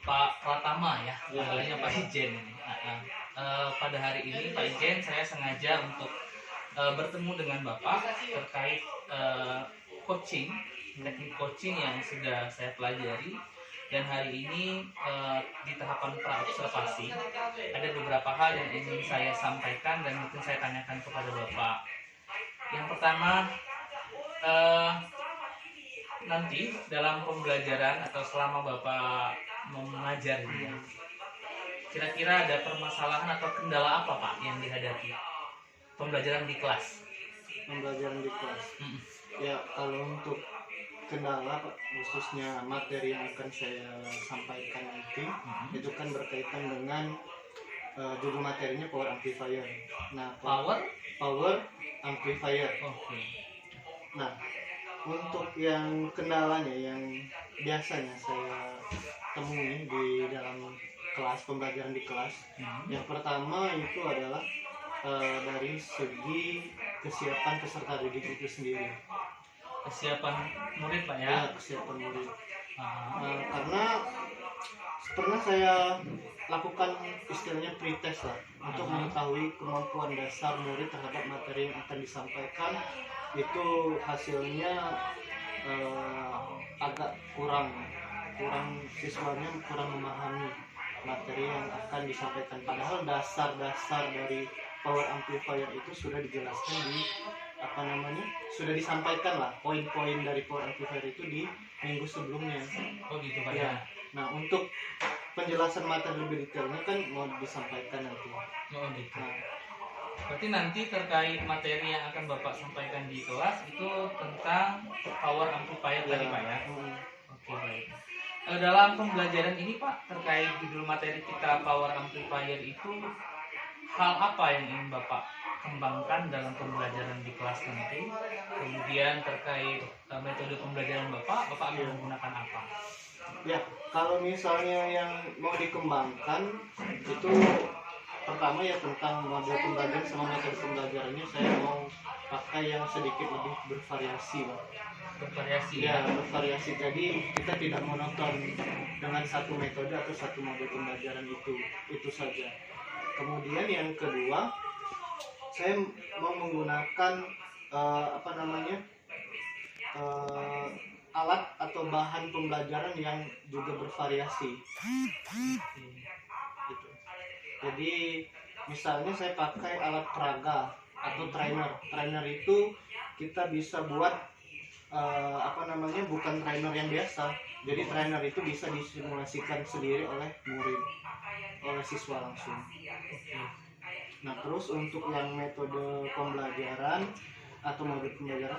Pak Pratama ya, Ya, panggilannya Pak Ijen ini. Pada hari ini Pak Ijen saya sengaja untuk bertemu dengan Bapak terkait coaching, teknik coaching yang sudah saya pelajari. Dan hari ini di tahapan praobservasi ada beberapa hal yang ingin saya sampaikan dan mungkin saya tanyakan kepada Bapak. Yang pertama, nanti dalam pembelajaran atau selama Bapak mengajar ini, kira-kira ada permasalahan atau kendala apa Pak yang dihadapi pembelajaran di kelas? Pembelajaran di kelas. Ya, kalau untuk kendala khususnya materi yang akan saya sampaikan nanti itu kan berkaitan dengan judul materinya power amplifier. Nah, power amplifier. Oke. Nah, untuk yang kendalanya yang biasanya saya temui di dalam kelas, pembelajaran di kelas, yang pertama itu adalah dari segi kesiapan peserta didik itu sendiri. Kesiapan murid Pak ya? Ya, kesiapan murid. Karena pernah saya lakukan istilahnya pretest lah untuk mengetahui kemampuan dasar murid terhadap materi yang akan disampaikan. Itu hasilnya agak kurang siswanya kurang memahami materi yang akan disampaikan, padahal dasar-dasar dari power amplifier itu sudah dijelaskan di sudah disampaikan lah poin-poin dari power amplifier itu di minggu sebelumnya. Oh gitu Pak ya. Nah, untuk penjelasan materi lebih detailnya kan mau disampaikan nanti. Oh gitu. Berarti nanti terkait materi yang akan Bapak sampaikan di kelas itu tentang power amplifier tadi Pak ya? Oke, baik. Dalam pembelajaran ini Pak, terkait judul materi kita power amplifier itu, hal apa yang ingin Bapak kembangkan dalam pembelajaran di kelas nanti? Kemudian terkait metode pembelajaran Bapak akan menggunakan apa? Ya, kalau misalnya yang mau dikembangkan itu pertama ya tentang model pembelajaran sama metode pembelajarannya saya mau pakai yang sedikit lebih bervariasi lah. Bervariasi ya? Bervariasi, jadi kita tidak monoton dengan satu metode atau satu model pembelajaran itu saja. Kemudian yang kedua, saya mau menggunakan alat atau bahan pembelajaran yang juga bervariasi. Gitu. Jadi misalnya saya pakai alat peraga atau trainer. Trainer itu kita bisa buat bukan trainer yang biasa. Jadi trainer itu bisa disimulasikan sendiri oleh murid, oleh siswa langsung. Nah, terus untuk yang metode pembelajaran atau model pembelajaran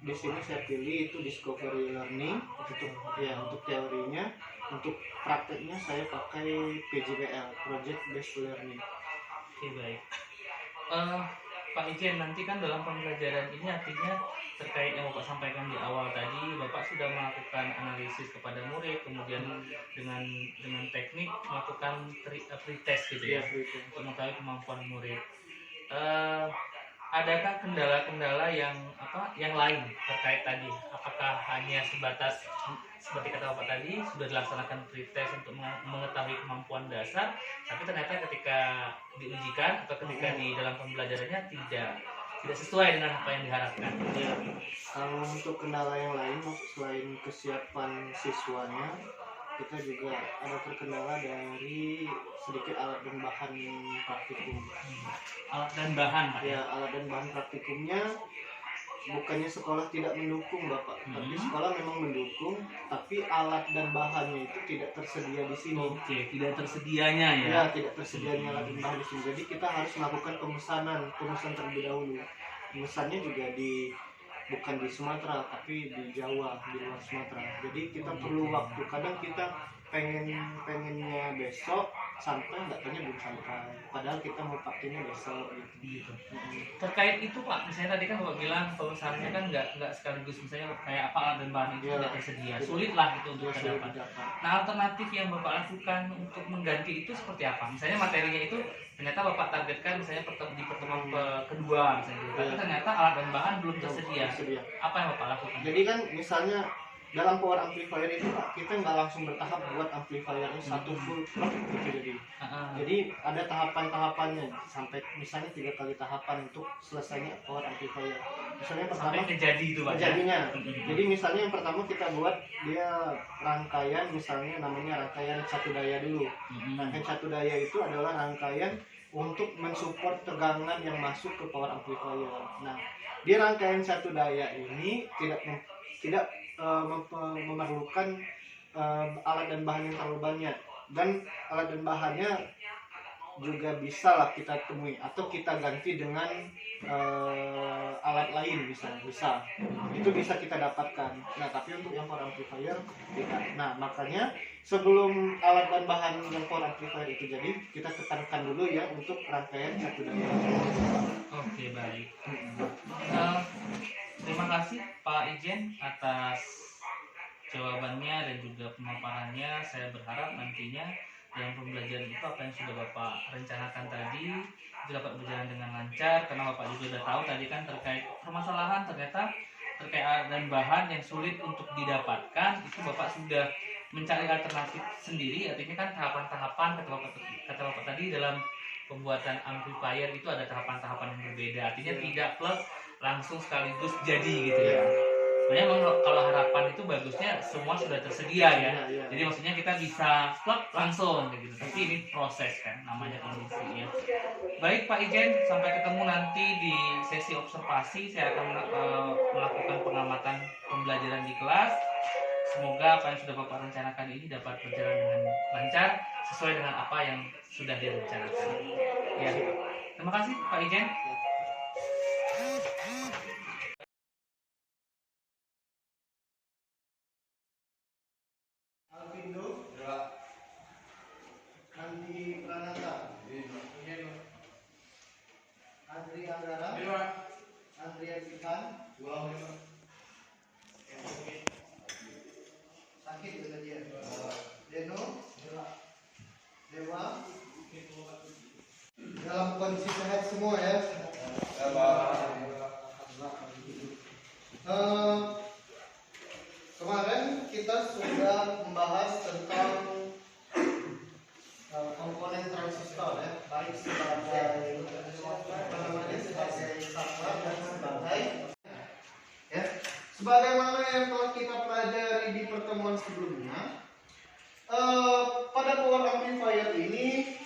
di sini saya pilih itu discovery learning untuk teorinya. Untuk prakteknya saya pakai PJBL, project based learning. Oke, baik. Pak Ijen, nanti kan dalam pembelajaran ini artinya terkait yang Bapak sampaikan di awal tadi, Bapak sudah melakukan analisis kepada murid, kemudian dengan teknik melakukan pretest gitu ya, untuk mengetahui kemampuan murid. Adakah kendala-kendala yang lain terkait tadi? Apakah hanya sebatas seperti kata Bapak tadi sudah dilaksanakan pretest untuk mengetahui kemampuan dasar, tapi ternyata ketika diujikan atau ketika di dalam pembelajarannya tidak sesuai dengan apa yang diharapkan? Ya, kalau untuk kendala yang lain selain kesiapan siswanya, kita juga ada terkendala dari sedikit alat dan bahan praktikum. Alat dan bahan Pak? Ya, alat dan bahan praktikumnya bukannya sekolah tidak mendukung Bapak, tapi sekolah memang mendukung, tapi alat dan bahannya itu tidak tersedia di sini. Oke, tidak tersedianya ya? Ya, tidak tersedianya alat dan bahan di sini. Jadi kita harus melakukan pemesanan terlebih dahulu. Pemesannya juga bukan di Sumatera, tapi di Jawa, di luar Sumatera. Jadi kita perlu waktu. Kadang kita pengennya besok sampai, datanya belum sampai. Padahal kita mau pakainya besok gitu. Terkait itu Pak, misalnya tadi kan Bapak bilang pemesanannya kan nggak sekaligus, misalnya kayak apa alat dan bahan itu tidak tersedia, sulit lah gitu untuk terdapat. Nah, alternatif yang Bapak lakukan untuk mengganti itu seperti apa? Misalnya materinya itu ternyata Bapak targetkan misalnya di pertemuan kedua misalnya, tapi ternyata alat dan bahan belum tersedia. Apa yang Bapak lakukan? Jadi kan misalnya dalam power amplifier itu kita nggak langsung bertahap buat amplifiernya satu full plug gitu. Jadi ada tahapan-tahapannya sampai misalnya 3 kali tahapan untuk selesainya power amplifier. Misalnya pertama sampai kejadi itu Pak. kejadinya. Jadi misalnya yang pertama kita buat dia rangkaian, misalnya namanya rangkaian satu daya dulu. Rangkaian satu daya itu adalah rangkaian untuk mensupport tegangan yang masuk ke power amplifier. Nah, di rangkaian satu daya ini tidak memerlukan alat dan bahan yang terlalu banyak, dan alat dan bahannya juga bisa lah kita temui atau kita ganti dengan alat lain bisa itu bisa kita dapatkan. Nah, tapi untuk yang power amplifier tidak. Nah, makanya sebelum alat dan bahan yang power amplifier itu jadi, kita tekankan dulu ya untuk rangkaian satu daya. Oke, baik. Terima kasih Pak Ijen atas jawabannya dan juga pemaparannya. Saya berharap nantinya dalam pembelajaran itu apa yang sudah Bapak rencanakan tadi itu dapat berjalan dengan lancar, karena Bapak juga sudah tahu tadi kan terkait permasalahan ternyata terkait alat dan bahan yang sulit untuk didapatkan, itu Bapak sudah mencari alternatif sendiri. Artinya kan tahapan-tahapan kata Bapak tadi dalam pembuatan amplifier itu ada tahapan-tahapan yang berbeda. Artinya tidak plug langsung sekaligus jadi gitu ya. Sebenarnya kalau harapan itu bagusnya semua sudah tersedia ya. Jadi maksudnya kita bisa plug langsung gitu. Tapi ini proses kan, namanya kondisi ya. Baik Pak Ijen, sampai ketemu nanti di sesi observasi. Saya akan melakukan pengamatan pembelajaran di kelas. Semoga apa yang sudah Bapak rencanakan ini dapat berjalan dengan lancar sesuai dengan apa yang sudah direncanakan. Ya. Terima kasih Pak Ijen. Alvindo, Andi Pranata, Andri Anggara, Andrian Ikan, sakit juga dia. Deno, Dewa, dalam kondisi sehat semua ya. Kemarin kita sudah membahas tentang komponen transistor ya, baik sebagai sebagai saklar dan sebagai ya, sebagaimana yang telah kita pelajari di pertemuan sebelumnya. Pada power amplifier ini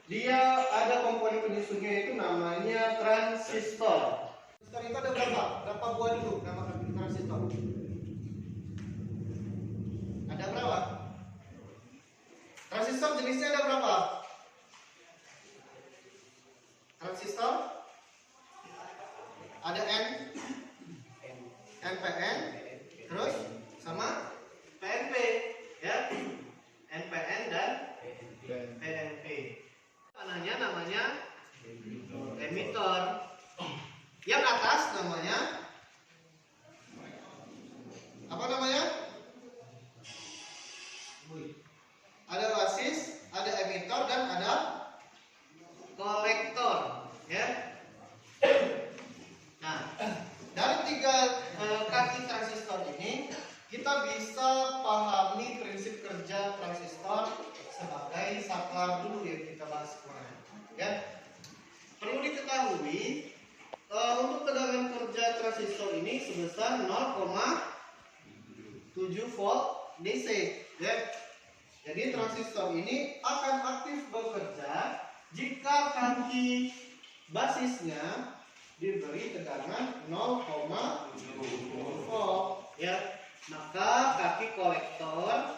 dia ada komponen penyusunnya, itu namanya transistor. Transistor itu ada berapa? Berapa buah dulu nama transistor? Ada berapa? Transistor jenisnya ada berapa? Transistor ada N, NPN, terus sama PNP ya, NPN dan PNP. Namanya emitor. Yang atas namanya apa namanya? Ada basis, ada emitor, dan ada kolektor ya. Nah, dari tiga kaki transistor ini kita bisa pahami prinsip kerja transistor sebagai saklar dulu yang kita bahas kemarin ya. Perlu diketahui untuk tegangan kerja transistor ini sebesar 0,7 volt DC ya. Jadi transistor ini akan aktif bekerja jika kaki basisnya diberi tegangan 0,7 volt ya. Maka kaki kolektor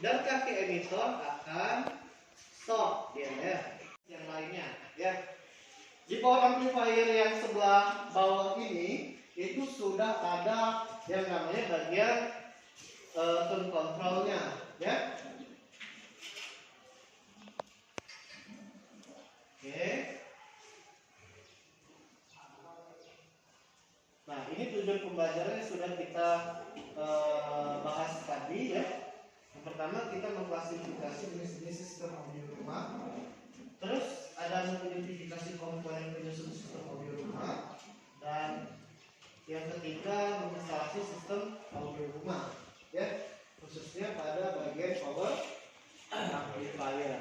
dan kaki emitor akan short dia ya. Yang lainnya ya. Di power amplifier yang sebelah bawah ini itu sudah ada yang namanya bagian tone controlnya ya. Oke. Nah, ini tujuan pembelajarannya sudah kita bahas tadi ya. Yang pertama kita mengklasifikasi jenis-jenis sistem audio rumah. Terus ada mengidentifikasi komponen penyusun sistem audio rumah. Dan yang ketiga menginstalasi sistem audio rumah, ya, khususnya pada bagian power amplifier.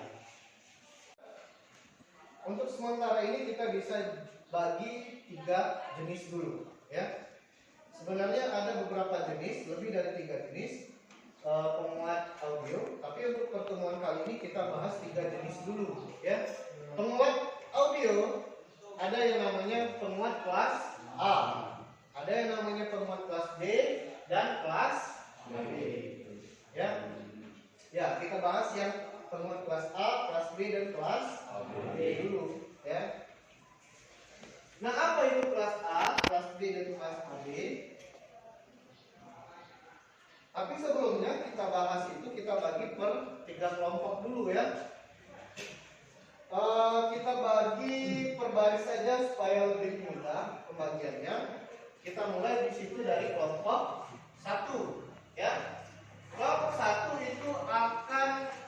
Untuk sementara ini kita bisa bagi 3 jenis dulu, ya. Sebenarnya ada beberapa jenis, lebih dari 3 jenis penguat audio, tapi untuk pertemuan kali ini kita bahas 3 jenis dulu, ya. Penguat audio ada yang namanya penguat kelas A, ada yang namanya penguat kelas B, dan kelas B. Ya, ya kita bahas yang penguat kelas A, kelas B, dan kelas B dulu, ya. Nah, apa itu kelas A, kelas B, dan kelas AB? Tapi sebelumnya kita bahas itu, kita bagi per 3 kelompok dulu, ya. Kita bagi per baris saja supaya lebih mudah pembagiannya. Kita mulai di situ dari kelompok 1, ya. Kelompok 1 itu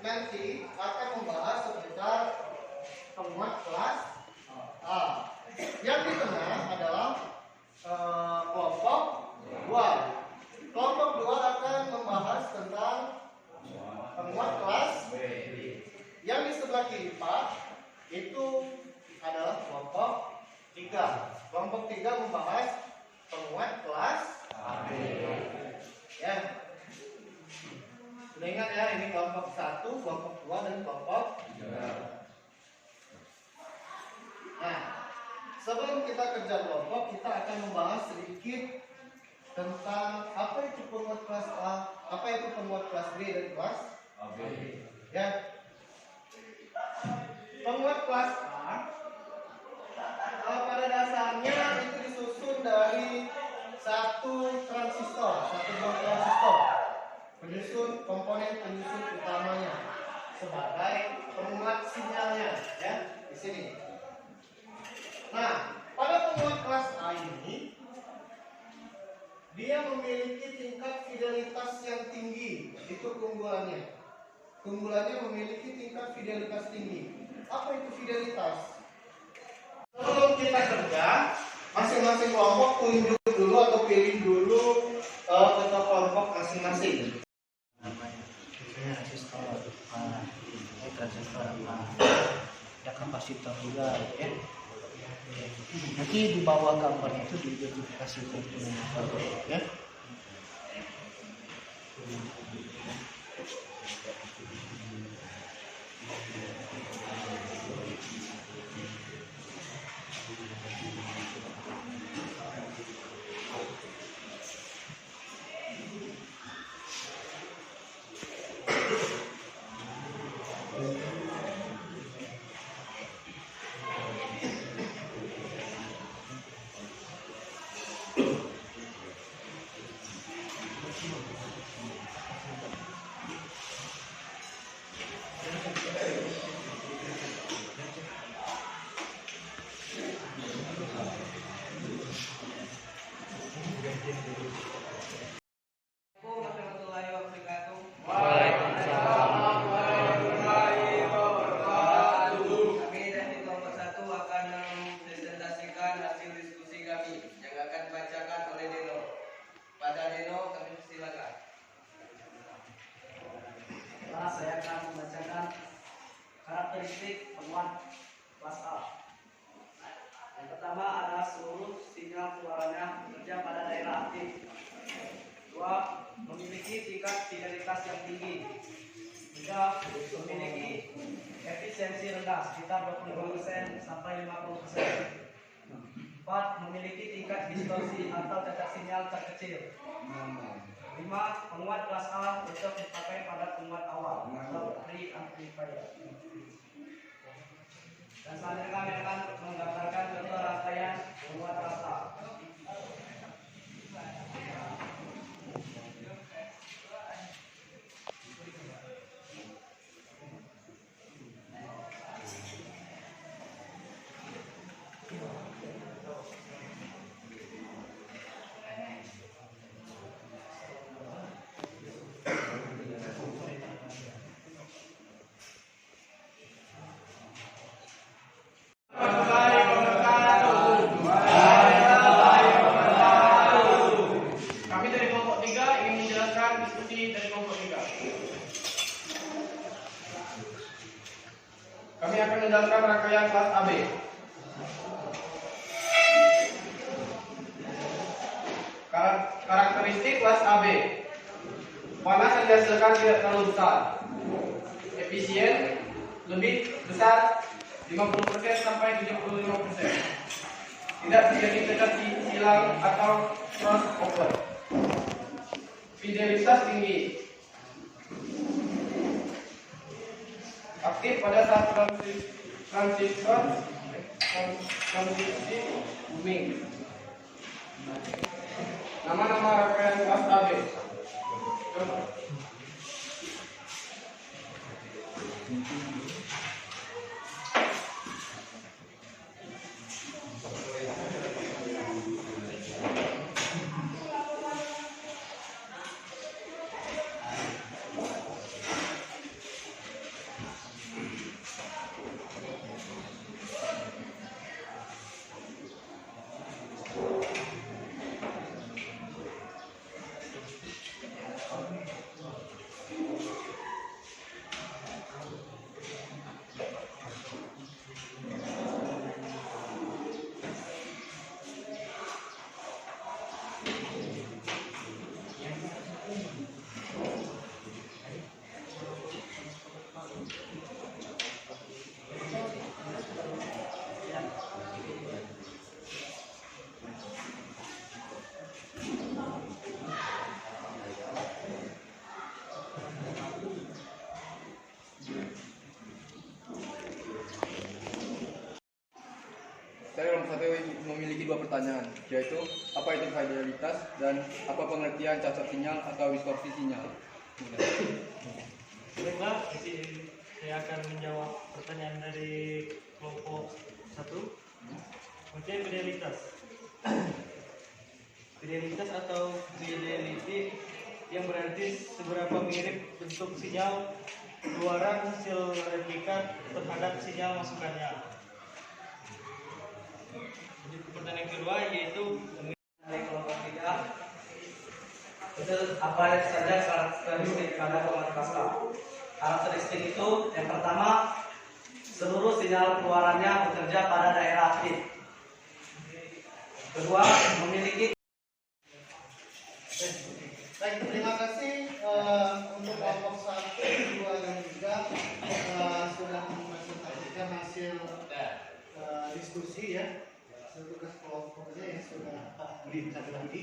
nanti akan membahas seputar penguat kelas A. Yang di tengah adalah kelompok 2. Kelompok 2 akan membahas tentang penguat kelas B. Yang di sebelah kiri Pak itu adalah kelompok 3. Kelompok 3 membahas penguat kelas AB. Ya. Sudah ingat ya, ini kelompok 1, kelompok 2, dan kelompok 3. Nah, sebelum kita kerja kelompok, kita akan membahas sedikit tentang apa itu penguat kelas A, apa itu penguat kelas B, dan kelas AB. Ya. Penguat kelas A pada dasarnya itu disusun dari satu transistor, satu buah transistor, komponen penyusun utamanya sebagai penguat sinyalnya, ya, di sini. Nah, pada penguat kelas A ini dia memiliki tingkat fidelitas yang tinggi, itu keunggulannya. Keunggulannya memiliki tingkat fidelitas tinggi. Apa itu fidelitas? Sebelum kita kerja, masing-masing kelompok tunjuk dulu atau pilih dulu ketua kelompok masing-masing. Misalnya resistor transistor ada kapasitor juga, ya. Nanti di bawah gambarnya itu diidentifikasi komponen, ya. Saya akan membacakan karakteristik penguat kelas A. Yang pertama adalah seluruh sinyal keluarannya bekerja pada daerah aktif. 2. Memiliki tingkat fidelitas yang tinggi. 3. Memiliki efisiensi rendah sekitar 25% sampai 50%. 4. Memiliki tingkat distorsi atau cacat sinyal terkecil. 5. Penguat kelas A cocok dipakai pada penguat awal atau pre-amplifier. Dan selanjutnya kami akan menggambarkan contoh rangkaian penguat kelas A. diskusi dari kelompok 3. Kami akan menjalankan rangkaian kelas AB. Karakteristik kelas AB. Panas yang dihasilkan tidak terlalu besar. Efisien lebih besar 50% sampai 75%. Tidak terjadi teka-teki silang atau crossover. Fidelitas tinggi. Aktif pada saat transisi booming. Nama-nama rangkaian kelas AB. Saya nomor 1 memiliki 2 pertanyaan, yaitu apa itu fidelitas dan apa pengertian cacat sinyal atau distorsi sinyal. Baiklah, saya akan menjawab pertanyaan dari kelompok 1. Kemudian fidelitas. Fidelitas atau fidelity yang berarti seberapa mirip bentuk sinyal keluaran hasil replika terhadap sinyal masukannya. Jadi pertanyaan kedua yaitu Dari kelompok 3 itu apa saja karakteristik pada penguat kelas A. Karakteristik itu yang pertama, seluruh sinyal keluarannya bekerja pada daerah aktif. Kedua, memiliki Baik, terima kasih untuk kelompok 1, 2, dan 3 sudah mempresentasikan hasil diskusi ya. Tugas kelompoknya yang sudah berikan tadi.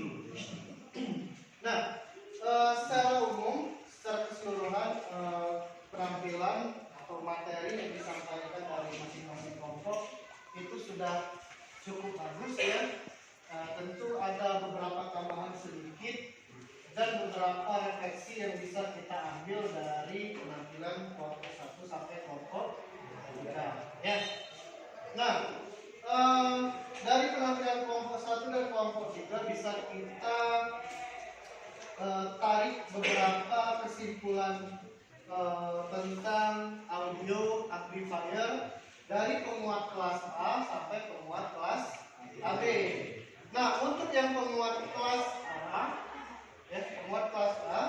Nah, secara umum, secara keseluruhan penampilan atau materi yang disampaikan dari masing-masing kelompok itu sudah cukup bagus ya. Tentu ada beberapa tambahan sedikit dan beberapa refleksi yang bisa kita ambil dari penampilan kelompok 1 sampai kelompok 3 ya. Nah, dari penampilan kelompok 1 dan kelompok 3 bisa kita tarik beberapa kesimpulan tentang audio amplifier dari penguat kelas A sampai penguat kelas AB. Nah, untuk yang penguat kelas A, ya, penguat kelas A,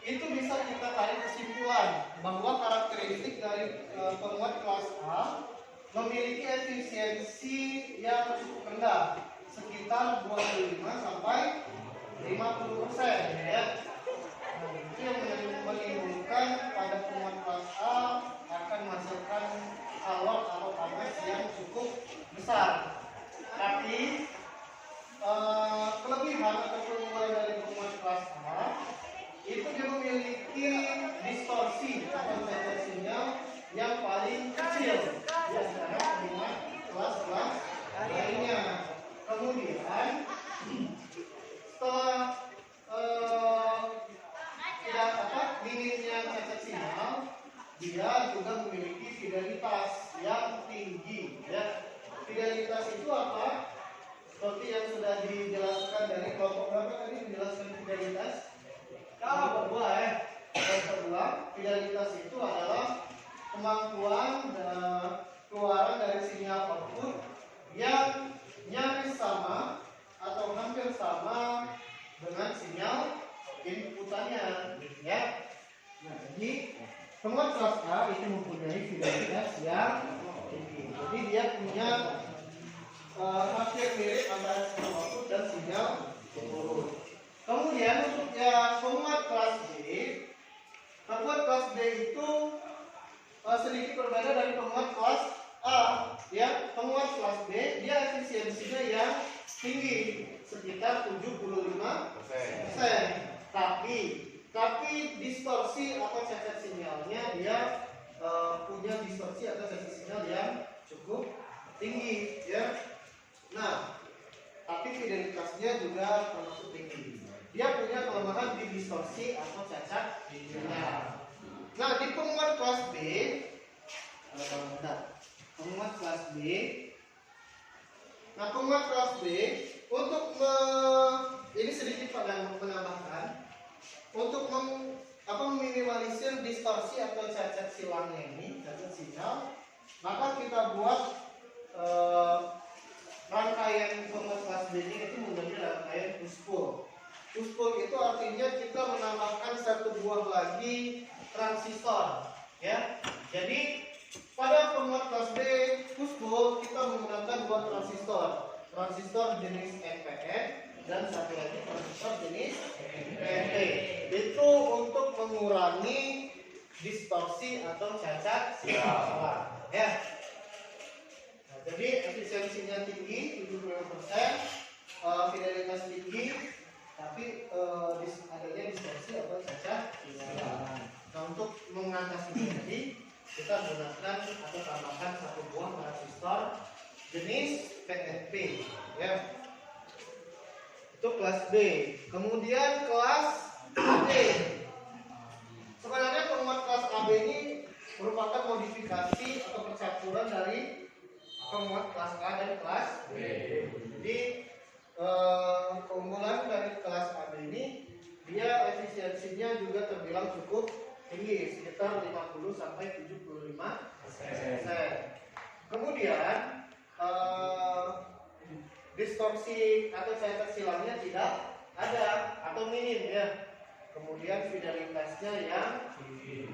itu bisa kita tarik kesimpulan bahwa karakteristik dari penguat kelas A memiliki efisiensi yang cukup rendah, sekitar 25 sampai 50% ya. Nah, itu yang menimbulkan pada penguat kelas A akan menghasilkan alot atau panas yang cukup besar. Tapi kelebihan atau keunggulan dari penguat kelas A itu dia memiliki distorsi atau cacat sinyal yang paling kecil di antara penguat kelas-kelas lainnya. Kemudian setelah tidak minimnya cacat sinyal, dia juga memiliki fidelitas yang tinggi ya. Fidelitas itu apa? Seperti yang sudah dijelaskan dari kelompok berapa tadi menjelaskan fidelitas? Kelompok 2 ya. Kelompok 2, fidelitas itu adalah kemampuan keluaran dari sinyal output yang nyaris sama atau hampir sama dengan sinyal inputannya, ya. Nah, jadi penguat kelas A itu mempunyai fidelitas yang tinggi. Jadi dia punya hampir mirip antara sinyal output dan sinyal input. Kemudian untuk yang penguat kelas B itu sedikit berbeda dari penguat kelas A. Ya, penguat kelas B dia efisiensinya yang tinggi sekitar 75%. Tapi distorsi atau cacat sinyalnya dia punya distorsi atau cacat sinyal yang cukup tinggi, ya. Nah, tapi fidelitasnya juga termasuk tinggi. Dia punya kelemahan di distorsi atau cacat sinyal. Nah, di penguat kelas B, penguat kelas B. Nah, penguat kelas B untuk ini sedikit menambahkan untuk meminimalisir distorsi atau cacat silangnya ini, cacat sinyal, maka kita buat rangkaian penguat kelas B ini itu menjadi rangkaian push pull. Push pull itu artinya kita menambahkan satu buah lagi transistor, ya. Jadi pada penguat kelas B push pull kita menggunakan dua transistor jenis NPN dan satu lagi transistor jenis NPN. Itu untuk mengurangi distorsi atau cacat sinyal, ya. Nah, jadi efisiensinya tinggi 75%, fidelitas tinggi, tapi adanya distorsi atau cacat sinyal. Nah, untuk mengatasi ini kita gunakan atau tambahkan satu buah transistor jenis PNP, ya. Itu kelas B. Kemudian kelas AB. Sebenarnya penguat kelas AB ini merupakan modifikasi atau percampuran dari penguat kelas A dan kelas B. Jadi keunggulan dari kelas AB ini dia efisiensinya juga terbilang cukup tinggi, sekitar 50 sampai 75%. Kemudian distorsi atau cacat silangnya tidak ada atau minim, ya. Kemudian fidelitasnya yang tinggi.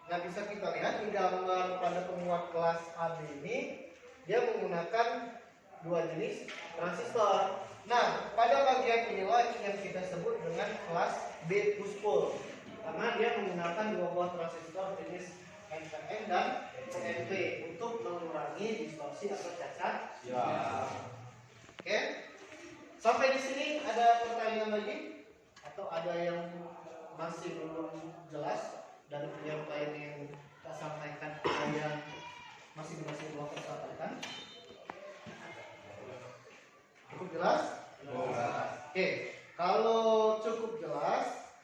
Nah, bisa kita lihat di gambar pada penguat kelas AB ini dia menggunakan dua jenis transistor. Nah, pada bagian inilah yang kita sebut dengan kelas B push pull, karena dia menggunakan dua buah transistor jenis NPN dan NP untuk mengurangi distorsi atau cacat. Oke, sampai di sini ada pertanyaan lagi atau ada yang masih belum jelas dari penyampaian yang kita sampaikan, ada yang masing-masing belum tersampaikan? Cukup jelas? Oke, kalau cukup jelas,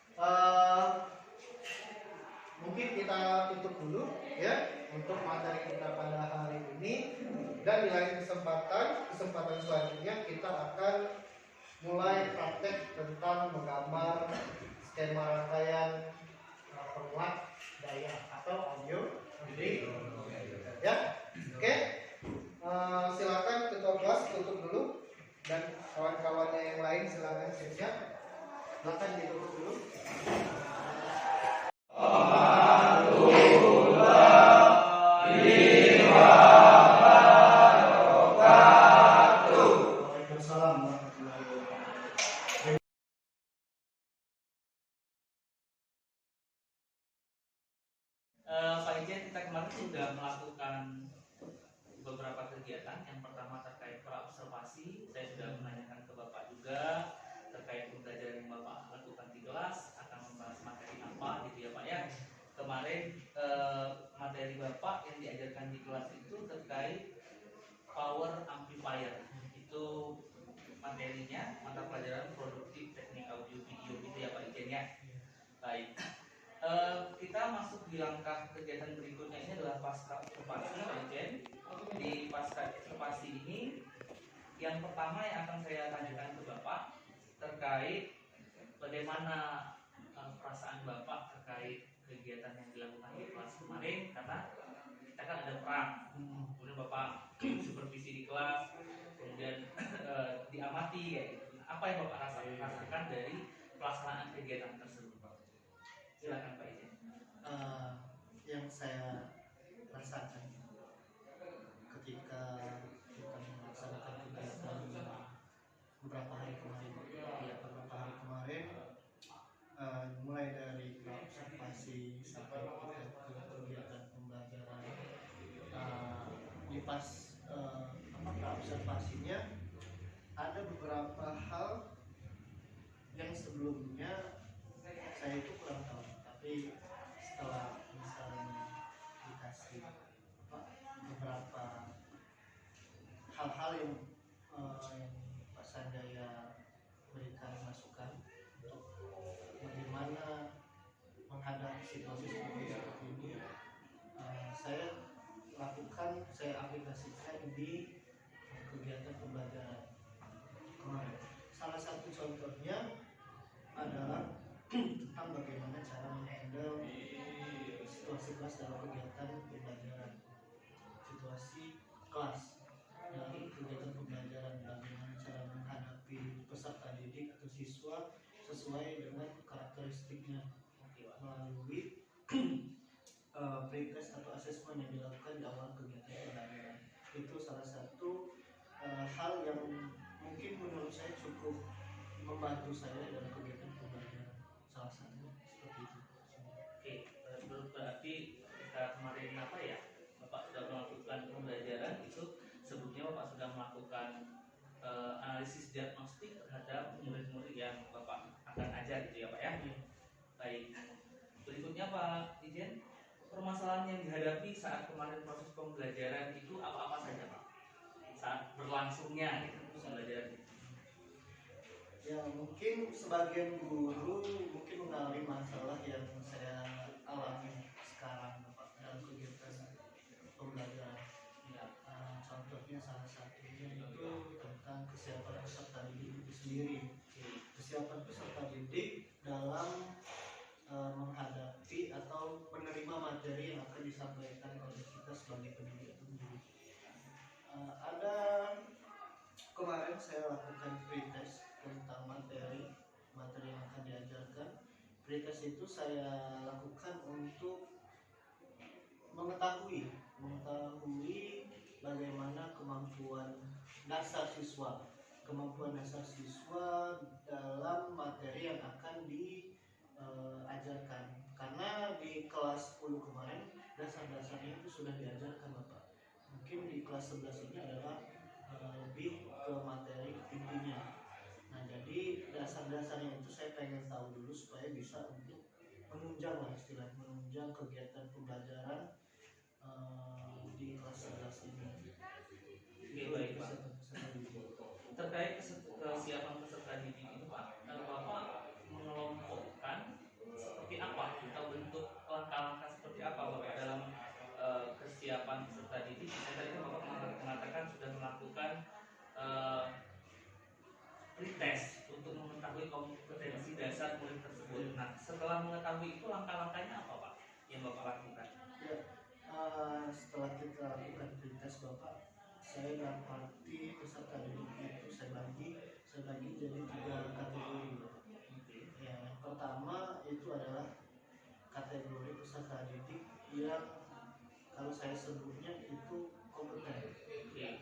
mungkin kita tutup dulu, ya, untuk materi kita pada hari ini. Dan di lain kesempatan selanjutnya kita akan mulai praktek tentang menggambar skema rangkaian penguat daya atau audio jadi, ya. Oke, silakan ketua kelas tutup dulu dan kawan-kawannya yang lain silakan siap-siap. Silakan ditutup dulu. Pak Ijen, kita kemarin sudah melakukan beberapa kegiatan. Yang pertama terkait praobservasi, saya sudah menanyakan ke Bapak juga terkait pembelajaran yang Bapak lakukan di kelas, akan membahas materi apa gitu ya Pak ya. Kemarin materi Bapak yang diajarkan di kelas itu terkait power amplifier. Itu materinya mata pelajaran produktif teknik audio video gitu ya Pak Ijen ya. Baik. Kita masuk di langkah kegiatan berikutnya. Ini adalah pasca observasi Pak Ijen. Di pasca observasi ini, yang pertama yang akan saya tanyakan ke Bapak terkait bagaimana perasaan Bapak terkait kegiatan yang dilakukan di kelas kemarin, karena kita kan ada perang, kemudian Bapak supervisi di kelas, kemudian diamati kayak gitu. Apa yang Bapak rasakan dari pelaksanaan kegiatan tersebut, Pak? Silakan Pak Ijen. Yang saya rasakan ketika kita melaksanakan kegiatan beberapa hari kemarin, mulai dari observasi sampai kita ke kegiatan pembelajaran, di pas observasinya ada beberapa hal yang sebelumnya saya itu kurang tahu, tapi setelah misalnya dikasih beberapa hal-hal yang Pak Sanjaya berikan masukan untuk bagaimana menghadapi situasi seperti ini, saya aplikasikan di kegiatan pembelajaran kemarin. Salah satu contohnya adalah tentang bagaimana cara menghandle situasi kelas dalam kegiatan pembelajaran, situasi kelas dalam kegiatan pembelajaran, bagaimana cara menghadapi peserta didik atau siswa sesuai dengan karakteristiknya melalui pretest atau asesmen yang dilakukan di awal kegiatan pembelajaran. Itu salah satu hal yang mungkin menurut saya cukup membantu saya dalam kegiatan pembelajaran, salah satu seperti itu. Oke, berarti ketika kemarin Bapak sudah melakukan pembelajaran itu, sebelumnya Bapak sudah melakukan analisis diagnostik terhadap murid-murid yang Bapak akan ajar gitu ya Pak ya? Baik. Berikutnya Pak Ijen, permasalahan yang dihadapi saat kemarin proses pembelajaran itu apa-apa saja Pak? Saat berlangsungnya gitu, pembelajaran itu. Ya mungkin sebagian guru mungkin mengalami masalah yang saya alami sekarang Bapak dalam kegiatan pembelajaran. Ya, contohnya salah satunya itu tentang kesiapan peserta didik itu sendiri. Kesiapan peserta didik dalam menghadapi atau menerima materi yang akan disampaikan oleh kita sebagai pendidik atau guru. Ada kemarin saya lakukan pretest tentang materi yang akan diajarkan. Pretest itu saya lakukan untuk mengetahui bagaimana kemampuan dasar siswa dalam materi yang akan diajarkan. Karena di kelas 10 kemarin dasar-dasarnya itu sudah diajarkan Bapak. Mungkin di kelas 11 ini adalah lebih ke materi intinya. Nah, jadi dasar-dasarnya itu saya pengen tahu dulu supaya bisa untuk menunjang kegiatan pembelajaran di kelas 11 ini. Oke, baik Pak. Terkait kesiapan peserta didik itu Pak, Bapak mengelompokkan seperti apa atau bentuk langkah-langkah seperti apa Bapak dalam kesiapan peserta didik? Saya tadi Bapak mengatakan sudah melakukan pretest untuk mengetahui kompetensi dasar murid tersebut. Nah, setelah mengetahui itu langkah-langkahnya apa Pak yang Bapak lakukan? Ya, setelah kita lakukan pretest Bapak, saya dapati peserta didik itu saya bagi jadi 3 kategori Bapak. Ya, yang pertama itu adalah kategori peserta didik yang kalau saya sebutnya itu kompeten. Ya,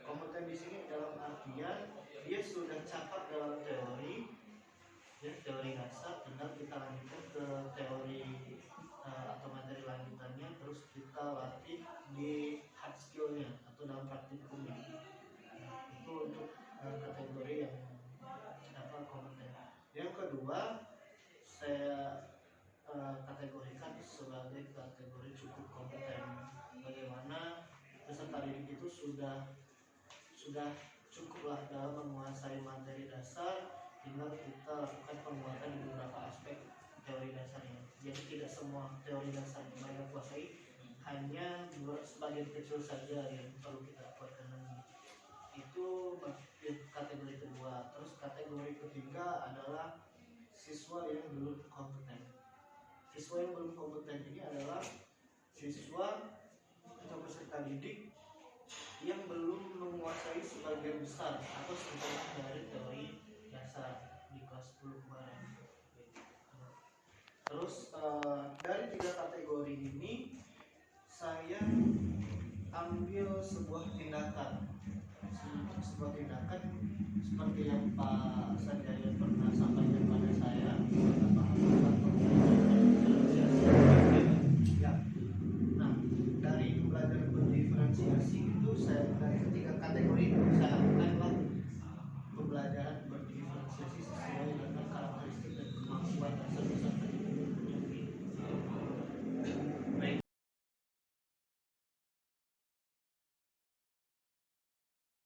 kompeten di sini dalam artian dia sudah cakap dalam teori dasar, tinggal kita lanjutkan ke teori atau materi lanjutannya, terus kita latih di hard skillnya atau dalam praktikumnya. Itu untuk kategori yang kompeten. Yang kedua saya kategorikan sebagai kategori cukup kompeten. Bagaimana peserta didik itu sudah cukuplah dalam menguasai materi dasar, tinggal kita lakukan penguatan di beberapa aspek teori dasarnya. Jadi tidak semua teori dasar yang mereka kuasai, hanya sebagian kecil saja yang perlu kita dapatkan lagi. Itu kategori kedua. Terus kategori ketiga adalah siswa yang belum kompeten. Siswa yang belum kompeten ini adalah siswa atau peserta didik yang belum menguasai sebagian besar atau setengah dari teori dasar di sebuah tindakan seperti yang Pak